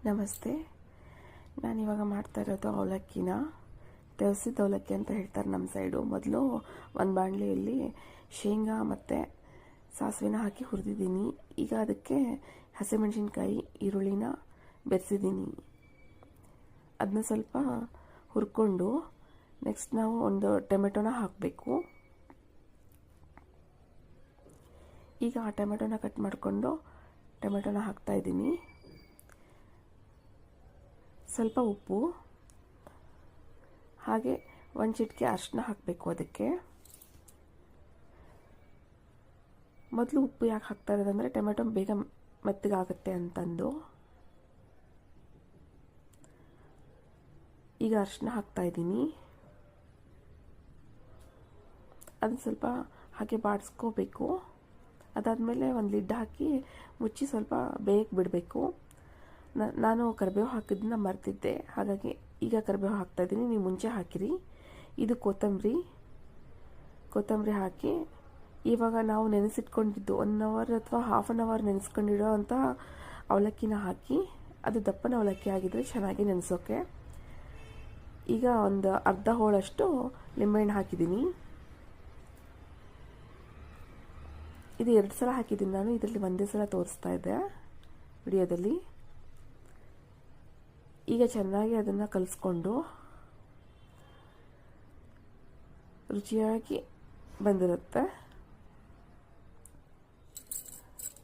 ನಮಸ್ತೆ. ನಾನಿವಾಗ ಮಾಡ್ತಾ ಇರೋದು ಅವಲಕ್ಕಿನ ತೆವಸಿದ ಅವಲಕ್ಕಿ ಅಂತ ಹೇಳ್ತಾರೆ ನಮ್ಮ ಸೈಡು. ಮೊದಲು ಒಂದು ಬಾಣಲೆಯಲ್ಲಿ ಶೇಂಗಾ ಮತ್ತು ಸಾಸಿವೆನ ಹಾಕಿ ಹುರಿದಿದ್ದೀನಿ. ಈಗ ಅದಕ್ಕೆ ಹಸಿಮೆಣಸಿನ್ಕಾಯಿ ಈರುಳ್ಳಿನ ಬೆರೆಸಿದ್ದೀನಿ. ಅದನ್ನ ಸ್ವಲ್ಪ ಹುರ್ಕೊಂಡು ನೆಕ್ಸ್ಟ್ ನಾವು ಒಂದು ಟೊಮೆಟೊನ ಹಾಕಬೇಕು. ಈಗ ಆ ಟೊಮೆಟೊನ ಕಟ್ ಮಾಡಿಕೊಂಡು ಟೊಮೆಟೊನ ಹಾಕ್ತಾಯಿದ್ದೀನಿ. ಸ್ವಲ್ಪ ಉಪ್ಪು ಹಾಗೆ ಒಂದು ಚಿಟಿಕೆ ಅರಿಶಿನ ಹಾಕಬೇಕು. ಅದಕ್ಕೆ ಮೊದಲು ಉಪ್ಪು ಯಾಕೆ ಹಾಕ್ತಾ ಇರೋದಂದರೆ ಟೊಮೆಟೊ ಬೇಗ ಮೆತ್ತಗಾಗುತ್ತೆ ಅಂತಂದು. ಈಗ ಅರಿಶಿನ ಹಾಕ್ತಾಯಿದ್ದೀನಿ. ಅದನ್ನು ಸ್ವಲ್ಪ ಹಾಗೆ ಬಾಡಿಸ್ಕೋಬೇಕು. ಅದಾದಮೇಲೆ ಒಂದು ಲಿಡ್ ಹಾಕಿ ಮುಚ್ಚಿ ಸ್ವಲ್ಪ ಬೇಯಕ್ಕೆ ಬಿಡಬೇಕು. ನಾನು ಕರಿಬೇವು ಹಾಕಿದ್ದನ್ನ ಮರ್ತಿದ್ದೆ, ಹಾಗಾಗಿ ಈಗ ಕರಿಬೇವು ಹಾಕ್ತಾಯಿದ್ದೀನಿ. ನೀವು ಮುಂಚೆ ಹಾಕಿರಿ. ಇದು ಕೊತ್ತಂಬರಿ ಹಾಕಿ ಇವಾಗ ನಾವು ನೆನೆಸಿಟ್ಕೊಂಡಿದ್ದು 1 ಅವರ್ ಅಥವಾ ಹಾಫ್ ಆನ್ ಅವರ್ ನೆನೆಸ್ಕೊಂಡಿಡೋ ಅಂಥ ಅವಲಕ್ಕಿನ ಹಾಕಿ, ಅದು ದಪ್ಪನ ಅವಲಕ್ಕಿ ಆಗಿದ್ದರೆ ಚೆನ್ನಾಗಿ ನೆನೆಸೋಕೆ. ಈಗ ಒಂದು ಅರ್ಧ ಹೋಳಷ್ಟು ಲಿಂಬೆಹಣ್ಣು ಹಾಕಿದ್ದೀನಿ. ಇದು 2 ಸಲ ಹಾಕಿದ್ದೀನಿ ನಾನು, ಇದರಲ್ಲಿ ಒಂದೇ ಸಲ ತೋರಿಸ್ತಾ ಇದ್ದೆ ವಿಡಿಯೋದಲ್ಲಿ. ಈಗ ಚೆನ್ನಾಗಿ ಅದನ್ನು ಕಲಿಸ್ಕೊಂಡು ರುಚಿಯಾಗಿ ಬಂದಿರುತ್ತೆ.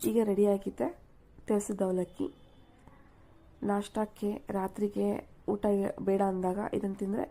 ಈಗ ರೆಡಿಯಾಗಿದೆ ತೆವಸಿದ ಅವಲಕ್ಕಿ. ನಾಷ್ಟಕ್ಕೆ, ರಾತ್ರಿಗೆ ಊಟ ಬೇಡ ಅಂದಾಗ ಇದನ್ನು ತಿಂದರೆ